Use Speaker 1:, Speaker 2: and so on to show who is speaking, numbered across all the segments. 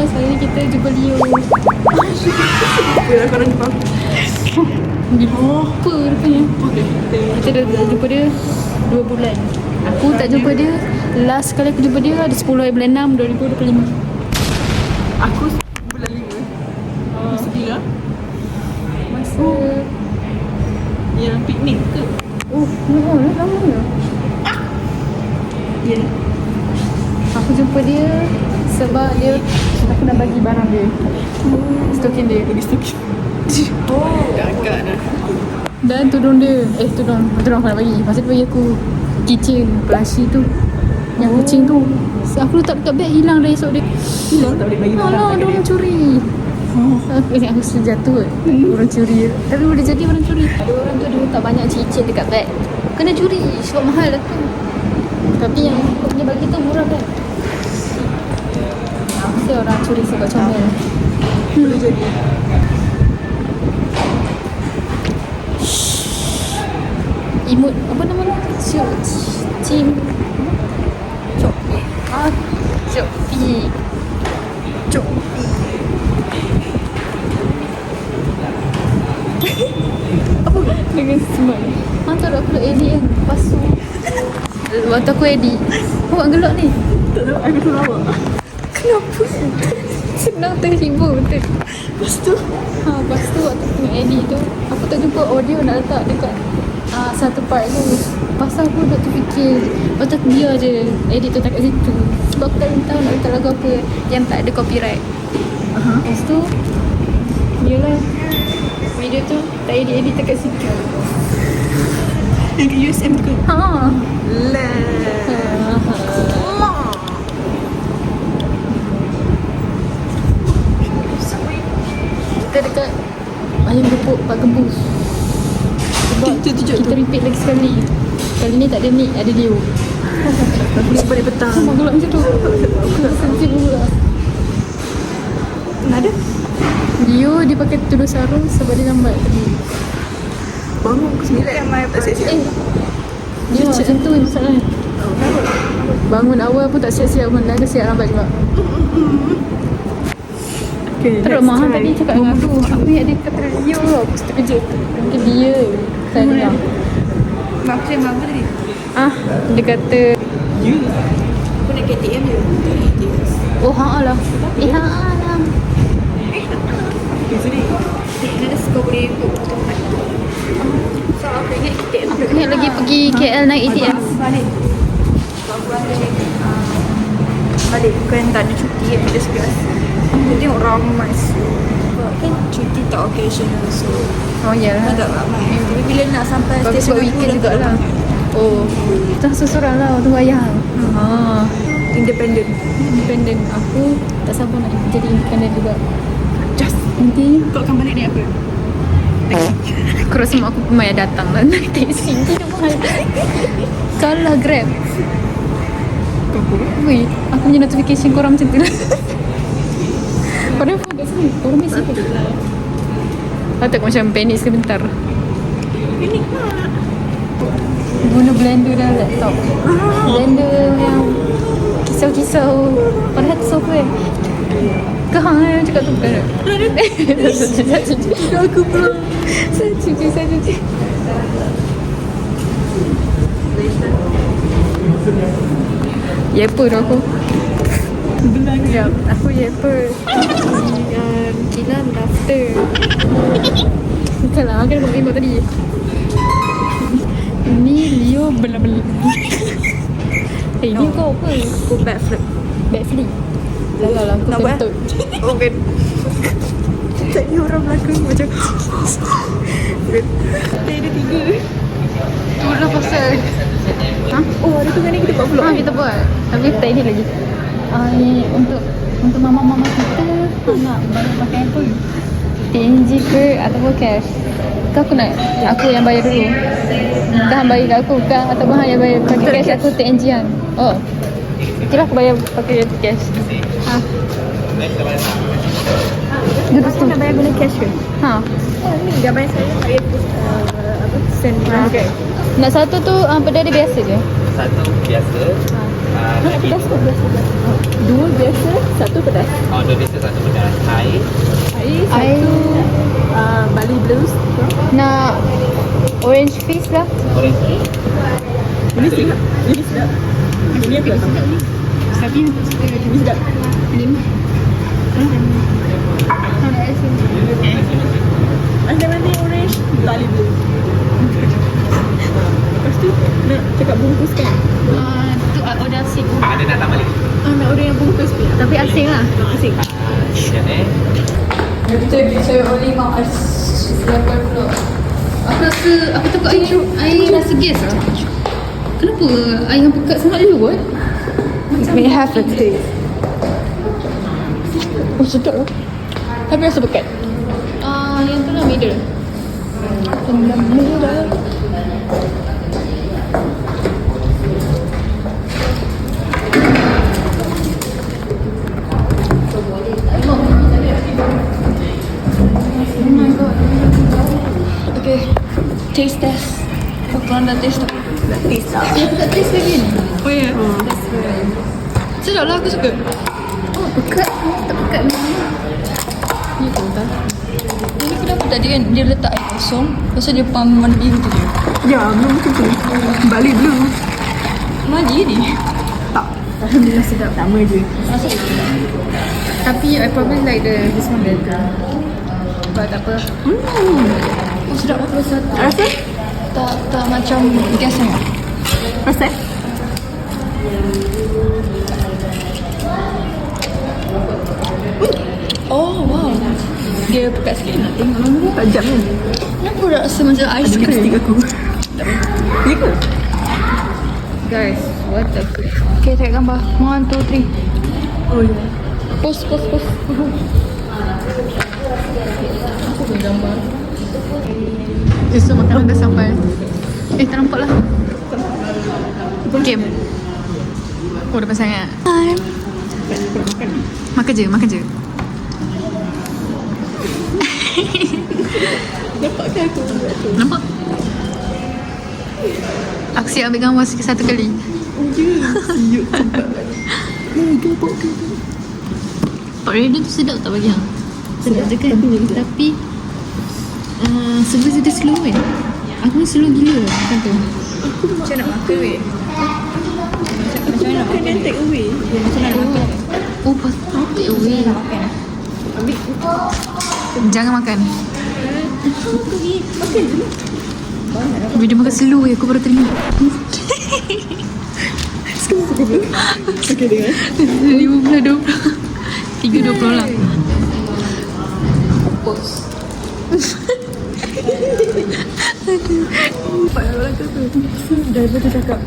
Speaker 1: guys, hari ni kita jumpa Leo.
Speaker 2: Bila korang jumpa
Speaker 1: Lupa rupanya. Kita dah jumpa dia 2 bulan. Aku tak jumpa dia. Last kali aku jumpa dia ada 10 bulan 6 2025.
Speaker 2: Aku bulan 5 masa bila?
Speaker 1: Masa
Speaker 2: Yang piknik ke?
Speaker 1: lama ya.
Speaker 2: Ya.
Speaker 1: Aku jumpa dia sebab dia aku nak bagi barang dia. Stokin dia.
Speaker 2: Bagi stokin. Agak dah.
Speaker 1: Dan tudung dia tudung aku nak bagi. Masa dia bagi aku keychain plushie tu, yang kucing tu. So, aku letak dekat beg, hilang dah esok dia.
Speaker 2: Hilang tak boleh bagi barang.
Speaker 1: Alah, dia orang curi. Aku sejatuh orang curi. Tapi boleh jadi orang curi. Ada orang tu dia letak banyak keychain dekat beg, kena curi sebab mahal lah tu. Tapi yang aku punya bagi tu murah kan. Mesti orang curi sebab comel.
Speaker 2: Boleh jadi.
Speaker 1: Imut apa nama dia? Cim Copi. Copi. Apa dengan smile? Hantar aku nak edit kan. Lepas tu waktu aku edit, awak gelak ni.
Speaker 2: Tak tahu aku tu lawak.
Speaker 1: Kenapa? Senang terhibur betul.
Speaker 2: Lepas tu
Speaker 1: Lepas tu waktu aku tengok edit tu, aku tak jumpa audio nak letak dekat satu part tu. Pasal aku dah terfikir, patut dia je edit tu tak kat situ. Sebab aku tak tahu nak letak lagu apa yang tak ada copyright. Lepas tu yelah, video tu tak edit tak kat situ.
Speaker 2: yang ke USM tu kan? Lah.
Speaker 1: Kita dekat ayam gepuk Pak Gembus. Sebab kita repeat lagi sekali. Kali ni tak ada Nick, ada Leo.
Speaker 2: Aku ni sebalik petang.
Speaker 1: Mak gelap macam tu. Aku rasa sensitif pula.
Speaker 2: Ada?
Speaker 1: Leo dia pakai tudung sarung sebab dia lambat tadi.
Speaker 2: Bangun pukul 9. Tak siap-siap.
Speaker 1: Dia macam tu masalahnya. Bangun awal pun tak siap-siap pun. Dah siap lambat juga.
Speaker 2: Okay,
Speaker 1: Teruk Mahan tadi cakap dengan aku. Aku ingat dia kata Leo. Aku terkejut. Mungkin dia. Saya dengar.
Speaker 2: Mak aku cakap apa tadi?
Speaker 1: Dia kata
Speaker 2: You. Aku nak KTM je.
Speaker 1: oh lah. Lah.
Speaker 2: Okay, sorry.
Speaker 3: Dia suka boleh potong mic. So aku ingat KTM.
Speaker 1: Aku ingat lagi pergi KL naik ATM.
Speaker 2: Balik bukan tak ada cuti kan bila sebelas. Aku tengok ramai sebab kan cuti tak occasional so
Speaker 1: Oh ya lah.
Speaker 2: agak ramai. Tapi bila nak sampai
Speaker 1: Bagus
Speaker 2: stesen
Speaker 1: buat
Speaker 2: aku
Speaker 1: weekend
Speaker 2: dah
Speaker 1: jugalah.
Speaker 2: tak ramai.
Speaker 1: Oh, tak seseorang lah waktu wayang.
Speaker 2: Independent.
Speaker 1: Independent. Aku tak sabar nak jadi independent juga.
Speaker 2: Just
Speaker 1: Nanti
Speaker 2: kau akan balik naik apa?
Speaker 1: aku rasa mak aku pun payah datang lah naik taxi. Itu mahal. Kalah Grab. Weh, aku punya notification korang macam tu lah. Padahal phone kat sini. Korang mesej pun. Tak macam panik sebentar.
Speaker 2: Ini mak.
Speaker 1: Guna blender dalam laptop. Blender yang kisau-kisau. Padahal tu software. Kau yang cakap tu bukan?
Speaker 2: Sudah aku pula.
Speaker 1: Saya cuci. Yeper tu aku.
Speaker 2: Belang.
Speaker 1: Ya, aku yeper. Kilan daftar. Bukanlah, aku dah buat member tadi. Ini Leo bela-bela. Ini kau apa?
Speaker 2: Aku backflip.
Speaker 1: Backflip. Lah, aku
Speaker 2: Nak buat?
Speaker 1: kentut.
Speaker 2: Oh kan. Tadi orang belakang macam dia ada 3.
Speaker 1: Tu lah pasal.
Speaker 2: Oh ada tu kan ni kita buat vlog.
Speaker 1: Kita buat. Tapi tak edit lagi. Ni untuk mama-mama kita nak bayar pakai apa? TNG ke ataupun cash? Kau aku yang bayar dulu. Kau bayar kat aku kah ataupun hang yang bayar pakai cash aku TNG kan? Oh. Kira aku bayar pakai cash. Duduk
Speaker 2: Aku nak bayar guna cash ke? Ni gambar saya pakai apa send okay.
Speaker 1: Nak satu tu pedari biasa je.
Speaker 4: Satu biasa.
Speaker 2: Biasa. Dua biasa, satu pedas.
Speaker 4: Oh, dua biasa satu pedas. Air.
Speaker 2: Air, satu Bali Blues.
Speaker 1: Nak orange fizz lah.
Speaker 4: Orange tea.
Speaker 2: Ini sedap. Ini sedap. Ini aku tak tahu. Tapi ini sedap. Anda nanti orange, Bali Blues. Lepas tu nak cakap bungkus kan?
Speaker 1: Tu order asing.
Speaker 4: Ada nak tambah lagi?
Speaker 2: Nak order yang bungkus pula.
Speaker 1: Tapi asing lah.
Speaker 2: Asing.
Speaker 4: Sekejap
Speaker 2: Saya only mau level floor.
Speaker 1: Aku rasa, aku takut air rasa gas lah. Kenapa air yang pekat sangat dulu buat?
Speaker 2: We have a taste. Oh sedap lah. Tapi rasa pekat.
Speaker 1: Yang tu lah middle.
Speaker 2: Okay. Taste test. Korang dah taste tak? Dah taste tak?
Speaker 1: Ya, aku tak taste lagi ni.
Speaker 2: Oh ya?
Speaker 1: Sedap lah, aku suka. Oh, pekat. Tak pekat ni.
Speaker 2: Ni pun tak.
Speaker 1: Ini kenapa tadi kan dia letak air kosong, lepas tu dia pump warna biru tu je.
Speaker 2: Ya, belum macam tu. Bali Blue.
Speaker 1: Mali ni.
Speaker 2: Tak. Alhamdulillah sedap. Sama je.
Speaker 1: Rasa sedap. Tapi I probably like this one better. But tak apa. Oh, sedap aku rasa.
Speaker 2: Rasa?
Speaker 1: Tak macam gas sangat.
Speaker 2: Rasa?
Speaker 1: Oh, wow. Dia pekat sikit nak tengok nombor.
Speaker 2: Tajam kan?
Speaker 1: Kenapa nak rasa macam ais
Speaker 2: Ada lipstick
Speaker 1: krim?
Speaker 2: aku. Ya ke?
Speaker 1: Guys, what the fuck. Okay, tengok gambar. 1, 2, 3.
Speaker 2: Oh ya.
Speaker 1: Post. Aku boleh gambar. So, makanan dah sampai. Tak nampak lah. Game. Oh, dah sangat. Time. Makan je.
Speaker 2: Nampak kan aku buat tu?
Speaker 1: Nampak? Aku siap ambil gambar satu kali.
Speaker 2: Oh ya. Siut tempat.
Speaker 1: Pak Redo tu sedap tak bagi hang? Sedap je kan? Tapi sebab dia slow kan? Aku ni slow gila macam tu.
Speaker 2: Macam nak makan weh.
Speaker 1: Macam mana nak
Speaker 2: Makan yang take away.
Speaker 1: Macam mana nak makan? Oh, pas take away.
Speaker 2: Ambil.
Speaker 1: Jangan makan.
Speaker 2: Makan je lah.
Speaker 1: Bila dia makan slow aku baru teringat.
Speaker 2: Okay dengar.
Speaker 1: 50, 20. 3.20 lah.
Speaker 2: Pause. Nampak orang kata driver tu cakap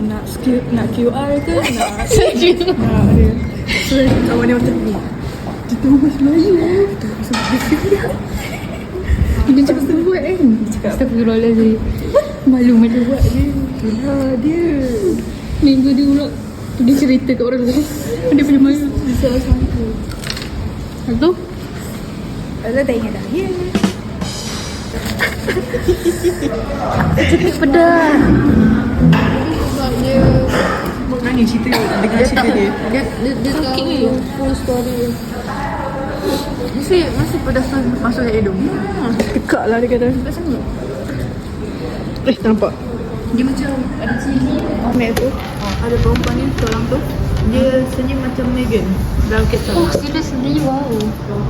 Speaker 2: nak QR ke nak dia. So kawan dia macam ni. Kita bahasa Melayu. Kita bahasa Melayu.
Speaker 1: Dia cakap tu buat kan?
Speaker 2: Cakap
Speaker 1: Astagfirullahaladzim. Malu macam buat dia.
Speaker 2: itulah dia.
Speaker 1: Minggu dia pula dia cerita kat orang lain. Dia punya malu.
Speaker 2: Dia salah sangka.
Speaker 1: Lepas tu
Speaker 2: Alah dah ingat dah. Ya.
Speaker 1: pedas.
Speaker 2: Nangis cerita dengar cerita dia.
Speaker 1: Dia tahu full story. Mesti pedas tu masuk ke hidung.
Speaker 2: Tekak lah dia kata.
Speaker 1: Tak sangat.
Speaker 2: Tak nampak.
Speaker 1: Dia macam ada cili.
Speaker 2: Mek tu ada perempuan ni seorang tu dia senyum macam Megan dalam kisah.
Speaker 1: Oh, seriously, wow.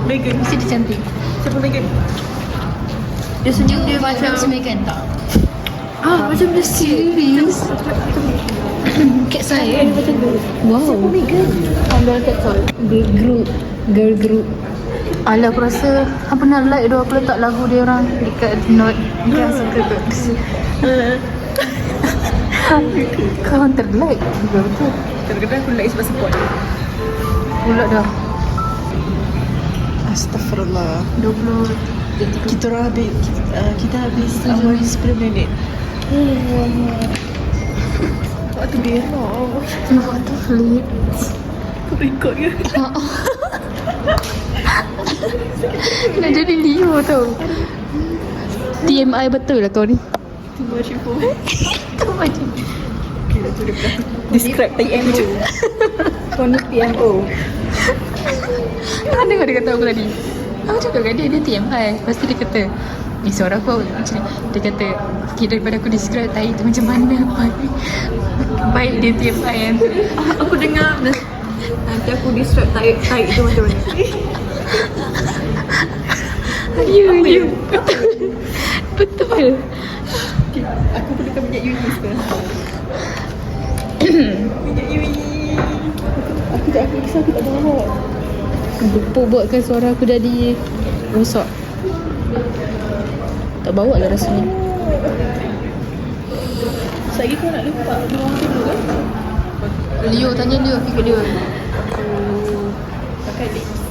Speaker 2: Megan.
Speaker 1: Mesti dia cantik.
Speaker 2: Siapa Megan?
Speaker 1: Dia senyum dia macam Megan tak? Macam dia serius. Kat saya
Speaker 2: Macam tu.
Speaker 1: wow.
Speaker 2: Siapa Megan? Dalam kisah.
Speaker 1: Girl group. Alah, aku rasa aku pernah like tu. Aku letak lagu dia orang dekat note. Dia suka tu. Kau terlike juga betul.
Speaker 2: Kadang-kadang aku like sebab support dia.
Speaker 1: Pula dah
Speaker 2: Astaghfirullah.
Speaker 1: 20.
Speaker 2: Kita habis awal 10 minit. Waktu berak.
Speaker 1: Nampak tu flip.
Speaker 2: Aku record ke?
Speaker 1: Nak jadi Leo tau. TMI betul lah kau ni.
Speaker 2: Too much info.
Speaker 1: Kau macam
Speaker 2: Okay. dah tu dia describe TMO. Kau ni PMO.
Speaker 1: Ada dia kata aku tadi. Aku cakap kat dia, dia TMI. Lepas tu dia kata, suara aku macam ni. Dia kata, okay, daripada aku describe tai tu macam mana baik dia TMI kan.
Speaker 2: Aku dengar nanti aku describe tai tu macam mana.
Speaker 1: You. Betul.
Speaker 2: Aku perlukan minyak Yuni sekarang. Minyak Yuni. Aku tak kisah, aku tak bawa.
Speaker 1: Lupa buatkan suara aku jadi rosak. Tak bawa lah rasanya.
Speaker 2: Sekejap kau nak lupa ruang dulu kan?
Speaker 1: Leo, tanya Leo, pergi ke Leo.
Speaker 2: Pakai lips.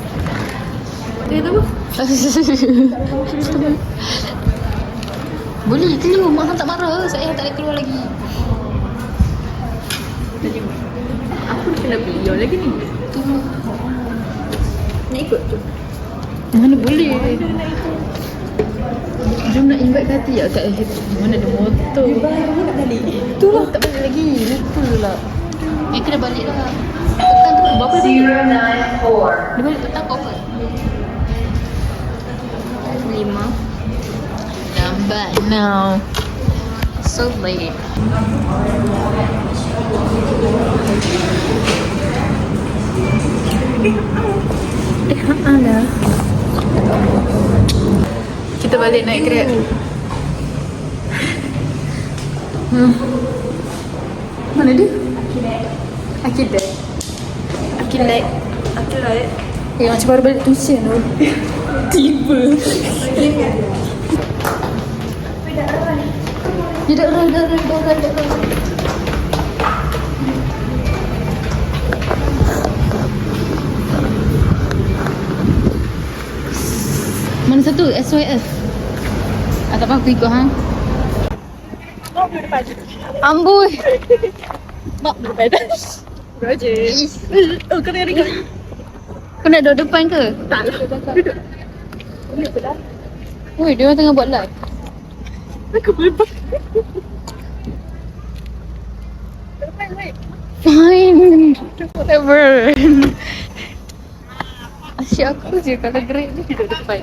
Speaker 2: Dia kata apa?
Speaker 1: Boleh ke Leo? Mak tak marah. Saya tak boleh keluar lagi.
Speaker 2: Tanya mak. Aku kena beli lagi ni.
Speaker 1: Tu.
Speaker 2: Nak ikut tu?
Speaker 1: Mana boleh? Jom nak invite Kati ya kat mana ada motor.
Speaker 2: Baru nak balik.
Speaker 1: Tu lah tak balik lagi. Lupa lah. Kena balik lah. Petang tu berapa dia? 094. Dia balik petang kau apa? 5. Lambat now. So late. Ada. Kita balik naik Grab. Mana dia? Akidah.
Speaker 2: Akilai.
Speaker 1: Macam baru balik tuition tu. Tiba. Dia dah dah. Mana satu? SYF? Tak apa aku ikut hang. Amboi.
Speaker 2: Mak berbeda. Roger. Oh, kena ringan.
Speaker 1: Kau nak duduk depan ke?
Speaker 2: Tak lah. Duduk. Duduk belah.
Speaker 1: Oi, dia orang tengah buat live.
Speaker 2: Aku berlepas.
Speaker 1: Fine. Whatever. Asyik aku je kalau Grab ni duduk depan.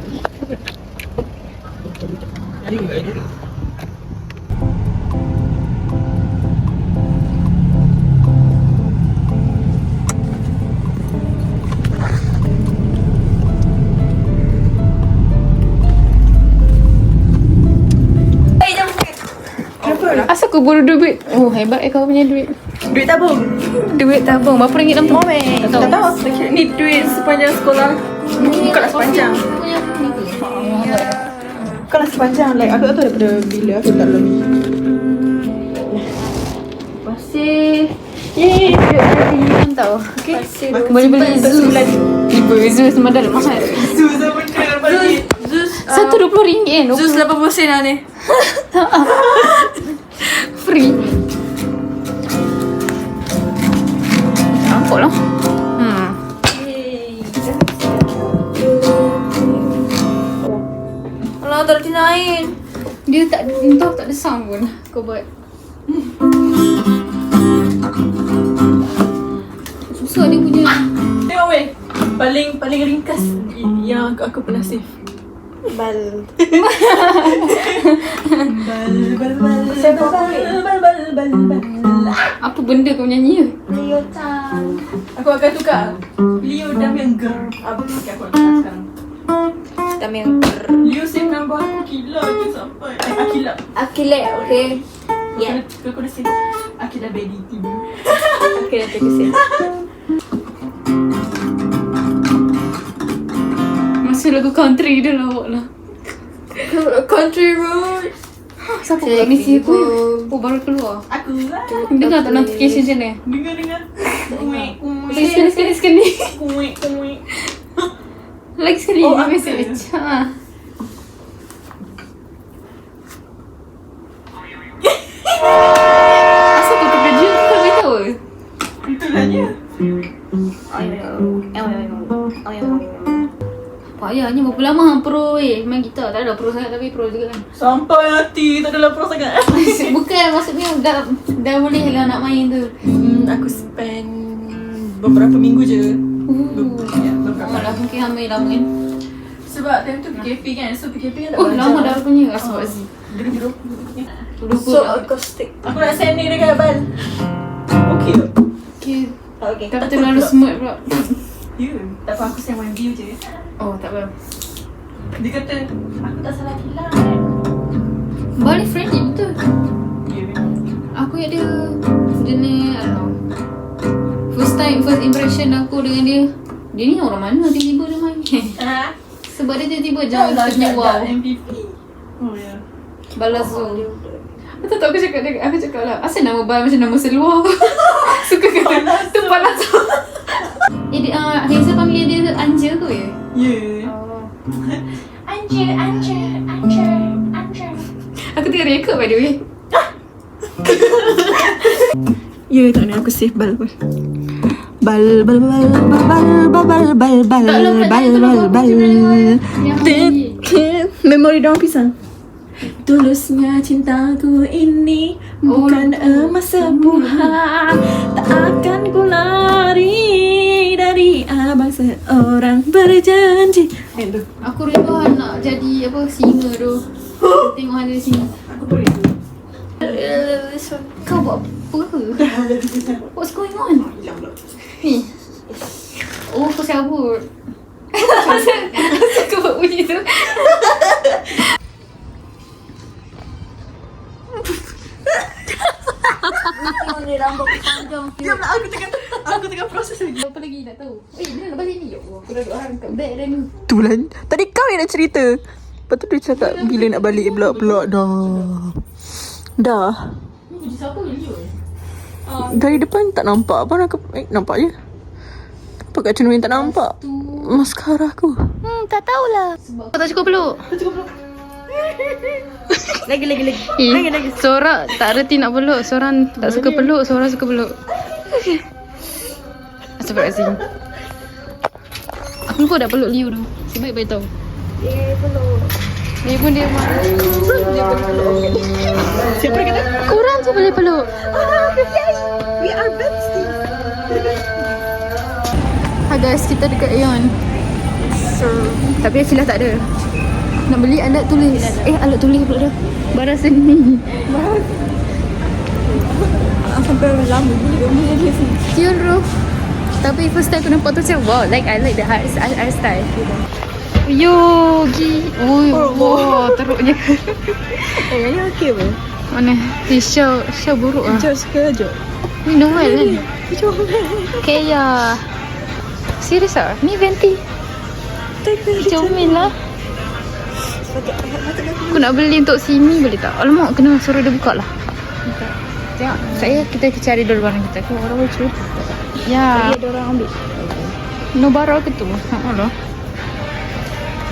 Speaker 1: Asal kau baru duit? Oh, hebat kau punya duit.
Speaker 2: Duit tabung.
Speaker 1: Duit tabung. Berapa ringgit dalam tu?
Speaker 2: Tak tahu. Ni duit sepanjang sekolah. Bukanlah sepanjang. Bukanlah sepanjang. Like, aku tak tahu daripada bila aku tak lalu ni.
Speaker 1: Masih. Yeay, duit ada ringgit tau. Okay. Boleh beli Zeus. Zeus memang dah mahal.
Speaker 2: Zeus apa benda balik. Zeus.
Speaker 1: RM1.20 kan?
Speaker 2: Zeus 80 sen lah ni.
Speaker 1: Free. Nampak lah.
Speaker 2: Alah, tak ada kinain.
Speaker 1: Dia tak entah tak ada sound pun. Kau buat. Susah dia punya.
Speaker 2: Tengok weh. Paling ringkas yang aku pernah save. Bal.
Speaker 1: Apa benda kau nyanyi?
Speaker 2: Leo Chan. Aku akan tukar. Leo Damianger. Apa pakai aku akan sekarang?
Speaker 3: Damianger.
Speaker 2: Leo save nombor aku Akila je sampai. Akila.
Speaker 3: Akila, okay. Ya.
Speaker 2: Aku dah save. Akila Baby Team.
Speaker 3: Okay, nanti aku save.
Speaker 1: Masih lagu country dia lawak lah.
Speaker 2: Country Road.
Speaker 1: Siapa pula misi aku? Oh, baru keluar.
Speaker 2: Aku lah.
Speaker 1: Dengar tak notification macam ni?
Speaker 2: Dengar. Kuek.
Speaker 1: Sekali.
Speaker 2: Kuek.
Speaker 1: Lagi sekali
Speaker 2: Oh,
Speaker 1: dia
Speaker 2: aku
Speaker 1: message. Ha. Asal kau terkejut tu tak beritahu?
Speaker 2: Itulah dia.
Speaker 1: Payahnya berapa lama hang pro main gitar. Tak ada pro sangat tapi pro juga kan.
Speaker 2: Sampai hati tak adalah pro sangat.
Speaker 1: Bukan maksudnya dah boleh lah nak main tu.
Speaker 2: Aku spend beberapa minggu je. Beberapa.
Speaker 1: Malah mungkin hang main lama kan.
Speaker 2: Sebab time tu PKP kan. So PKP kan tak
Speaker 1: Oh lama dah punya sebab Z.
Speaker 2: Dulu.
Speaker 1: Lupa
Speaker 2: So
Speaker 1: lah.
Speaker 2: acoustic. Aku nak send ni dekat Abang. Okay tak?
Speaker 1: Okay.
Speaker 2: Okay.
Speaker 1: Tapi terlalu smart pula.
Speaker 2: Ya. Tak apa, aku send one view je.
Speaker 1: Oh tak apa.
Speaker 2: Dia kata, aku tak salah hilang.
Speaker 1: Balik friendly betul.
Speaker 2: Ya memang.
Speaker 1: Aku yang dia jenis first impression aku dengan dia. Dia ni orang mana tiba-tiba dia main. Sebab dia tiba-tiba jangan tanya wow.
Speaker 2: MVP. Oh ya.
Speaker 1: Balazo. Betul tak aku cakap lah. Asal nama Bal macam nama seluar. Suka kata tu Balazo. Hazel panggil dia Anja ke ya?
Speaker 2: Ya.
Speaker 3: Anja.
Speaker 1: Aku tengah rekod by the way.
Speaker 2: Ya, tak ni aku save bal pun. Bal. Memori daun pisang. Tulusnya cintaku ini bukan emas sebuah. Tak akan ku lari dari abang seorang berjanji. Itu.
Speaker 1: Aku rindu nak jadi apa singa tu. Tengok ada di sini.
Speaker 2: Aku pun itu.
Speaker 1: Kau buat apa? What's going on?
Speaker 2: Hilang pula.
Speaker 1: Ni. Oh, aku sabut. Aku buat bunyi tu. Tengok ni rambut panjang.
Speaker 2: Diam lah, aku tengah proses lagi.
Speaker 1: Apa lagi nak tahu? Dia nak balik ni. Ya Allah, aku dah duduk angkat beg dah ni.
Speaker 2: Tulan. Tadi kau yang nak cerita. Lepas tu dia cakap bila nak balik blok-blok dah.
Speaker 1: Ni baju siapa video
Speaker 2: Dari depan tak nampak. Abang aku nampak je. Nampak kat cermin tak nampak. Maskara aku.
Speaker 3: Tak tahulah.
Speaker 1: Kau tak cukup peluk?
Speaker 2: Lagi.
Speaker 1: Seorang tak reti nak peluk. Seorang tak suka peluk. Seorang suka peluk. Astagfirullahaladzim. Aku pun dah peluk Liu tu. Si baik beritahu. Dia pun dia marah.
Speaker 2: Siapa dia kata?
Speaker 1: Korang je boleh peluk.
Speaker 2: We are besties.
Speaker 1: Hai guys, kita dekat Aeon. Tapi Akilah tak ada. Nak beli alat tulis. Alat tulis pula dah. Barang seni.
Speaker 2: Sampai lama gila dia sini.
Speaker 1: Cute bro. Tapi first time aku nampak tu macam wow, like I like the art style. Yo, wow, teruknya.
Speaker 2: Yang ni okey apa?
Speaker 1: Mana? Show buruk lah.
Speaker 2: Jom suka jom.
Speaker 1: Ni Noel kan?
Speaker 2: Jom.
Speaker 1: Kaya. Serius ah? Ni Venti. Comel lah. Aku nak beli untuk sini boleh tak? Alamak, kena suruh dia buka lah. Tengok, kita cari dulu barang kita. Kau orang lucu. Ya.
Speaker 2: Ada orang ambil.
Speaker 1: Nobara ke tu? Allah.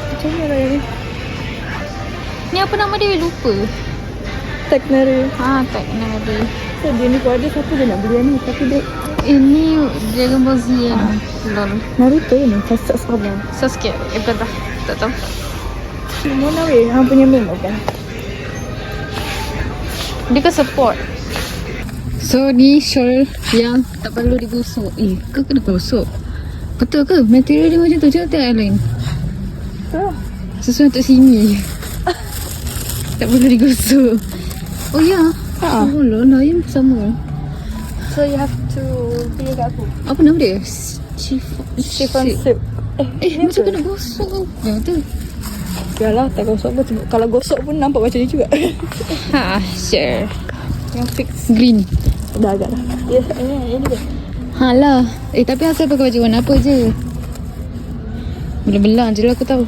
Speaker 2: Macam mana ni?
Speaker 1: Ni apa nama dia? Lupa.
Speaker 2: Teknari.
Speaker 1: Teknari.
Speaker 2: So dia ni kalau ada siapa dia nak beli ni. Tapi dia
Speaker 1: Ini Dragon Ball Z kan? Lol.
Speaker 2: Naruto ni. Sasak sama.
Speaker 1: Sasuke. Bukan tak? Tak tahu.
Speaker 2: Mana weh? Hang punya meme kan?
Speaker 1: Dia kan support. So ni shawl yang tak perlu digosok. Kau kena gosok. Betul ke? Material dia macam tu je tak lain. Sesuai untuk sini. Tak perlu digosok. Oh ya. Oh lah, lain sama.
Speaker 2: So you have to beli kat aku.
Speaker 1: Apa nama dia?
Speaker 2: Chiffon silk.
Speaker 1: Macam kena gosok. Ya tu.
Speaker 2: Yalah, tak gosok pun. Kalau gosok pun nampak macam ni juga.
Speaker 1: Sure.
Speaker 2: Yang fix.
Speaker 1: Green.
Speaker 2: Dah agak dah. Yes, ini dia.
Speaker 1: Lah. Tapi asal pakai baju warna apa je? Belang-belang je lah aku tahu.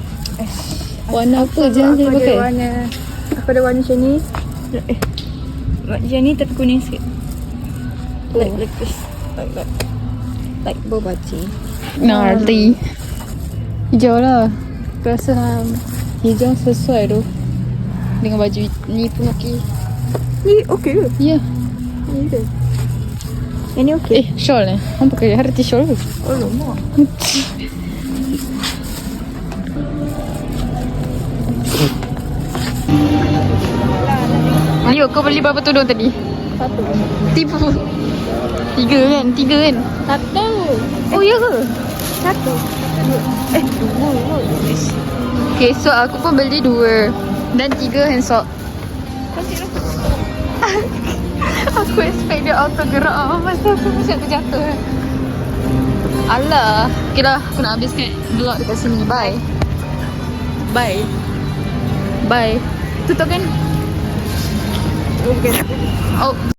Speaker 1: Warna apa je yang saya pakai?
Speaker 2: Aku ada warna macam ni. Macam ni tapi kuning sikit. Like this. Like bobaci.
Speaker 1: Gnarly. Hijau lah. Aku rasa hijau sesuai tu. Dengan baju ni pun okey.
Speaker 2: Ni okey ke?
Speaker 1: Ya.
Speaker 2: Ni ke? Yang ni okey.
Speaker 1: Shawl ni. Orang pakai harti shawl ke?
Speaker 2: Oh, lama.
Speaker 1: Ayo, kau beli berapa tudung tadi?
Speaker 3: Satu.
Speaker 1: Tipu. Tiga kan?
Speaker 3: Satu.
Speaker 1: Oh, ya ke?
Speaker 3: Satu. Dua.
Speaker 1: Okay, so aku pun beli 2 dan 3 hand soap. Aku expect dia auto gerak masa aku macam terjatuh. Alah. Okay lah, aku nak habiskan vlog dekat sini. Bye. Bye. Tutup kan? Oh.